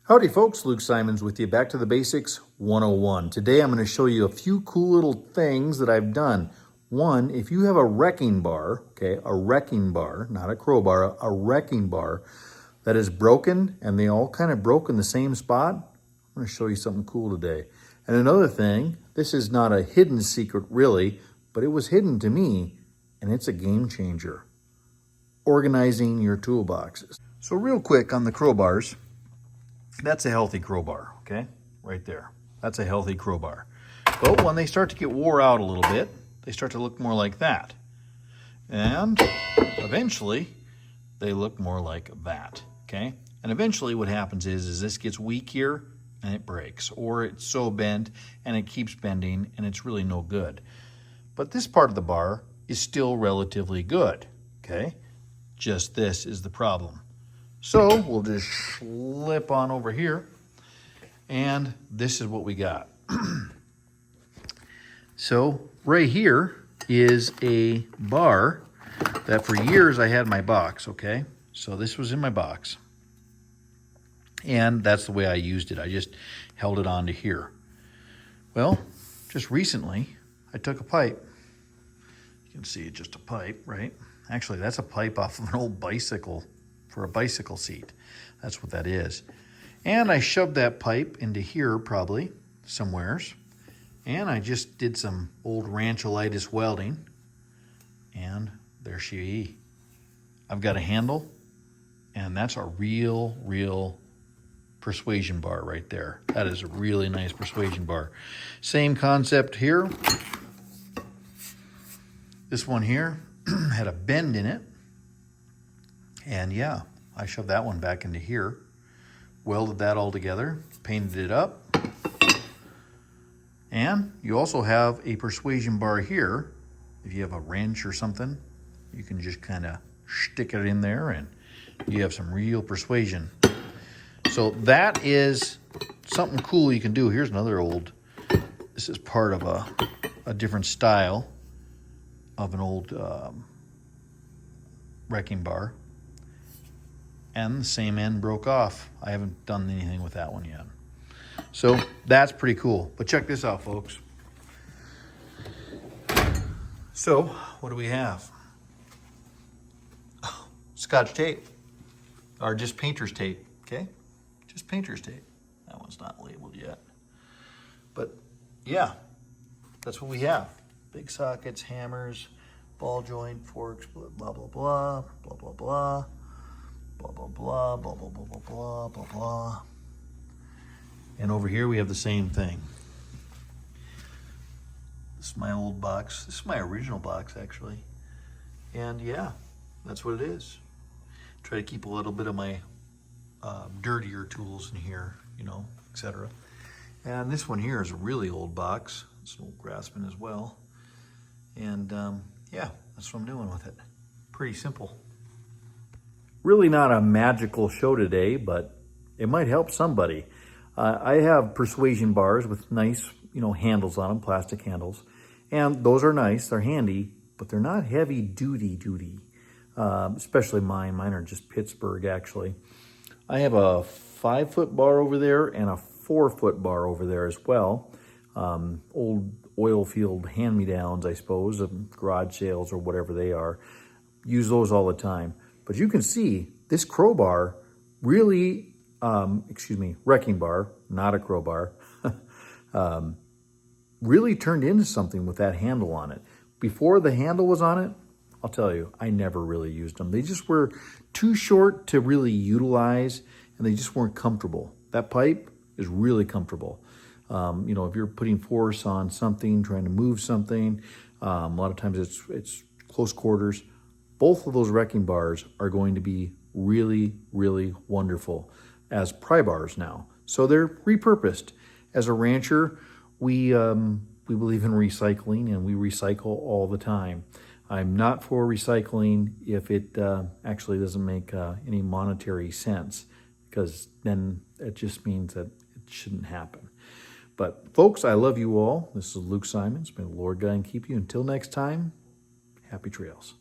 Howdy folks, Luke Simons with you, Back to the Basics 101. Today I'm going to show you a few cool little things that I've done. One, if you have a wrecking bar, okay, a wrecking bar, not a crowbar, a wrecking bar that is broken and they all kind of broke in the same spot, I'm going to show you something cool today. And another thing, this is not a hidden secret really, but it was hidden to me and it's a game changer. Organizing your toolboxes. So real quick on the crowbars, that's a healthy crowbar, okay? Right there. That's a healthy crowbar. But when they start to get wore out a little bit, they start to look more like that. And eventually, they look more like that, okay? And eventually what happens is this gets weak here and it breaks. Or it's so bent and it keeps bending and it's really no good. But this part of the bar is still relatively good, okay? Just this is the problem. So we'll just slip on over here, and this is what we got. So right here is a bar that for years I had in my box, okay? So this was in my box, and that's the way I used it. I just held it onto here. Well, just recently, I took a pipe. You can see it's just a pipe, right? Actually, that's a pipe off of an old bicycle for a bicycle seat. That's what that is. And I shoved that pipe into here probably somewheres. And I just did some old rancholitis welding. And there she is. I've got a handle. And that's a real persuasion bar right there. That is a really nice persuasion bar. Same concept here. This one here had a bend in it. And yeah, I shoved that one back into here, welded that all together, painted it up. And you also have a persuasion bar here. If you have a wrench or something, you can just kind of stick it in there and you have some real persuasion. So that is something cool you can do. Here's another old, this is part of a different style of an old wrecking bar. And the same end broke off. I haven't done anything with that one yet. So that's pretty cool. But check this out, folks. So what do we have? Oh, Scotch tape. Or just painter's tape, okay? Just painter's tape. That one's not labeled yet. But yeah, that's what we have. Big sockets, hammers, ball joint, forks, blah, blah, blah, blah, blah, blah, blah. Blah, blah, blah, blah, blah, blah, blah, blah, blah, blah. And over here we have the same thing. This is my old box. This is my original box, actually. And yeah, that's what it is. Try to keep a little bit of my dirtier tools in here, you know, etc. And this one here is a really old box. It's an old Grassman as well. And yeah, that's what I'm doing with it. Pretty simple. Really not a magical show today, but it might help somebody. I have persuasion bars with nice, you know, handles on them, plastic handles. And those are nice, they're handy, but they're not heavy duty, especially mine. Mine are just Pittsburgh, actually. I have a 5-foot bar over there and a 4-foot bar over there as well. Old oil field hand-me-downs, I suppose, of garage sales or whatever they are. Use those all the time. But you can see this crowbar really, wrecking bar, not a crowbar, really turned into something with that handle on it. Before the handle was on it, I'll tell you, I never really used them. They just were too short to really utilize, and they just weren't comfortable. That pipe is really comfortable. You know, if you're putting force on something, trying to move something, a lot of times it's close quarters. Both of those wrecking bars are going to be really wonderful as pry bars now. So they're repurposed. As a rancher, we believe in recycling, and we recycle all the time. I'm not for recycling if it actually doesn't make any monetary sense, because then it just means that it shouldn't happen. But folks, I love you all. This is Luke Simons. May the Lord guide and keep you. Until next time, happy trails.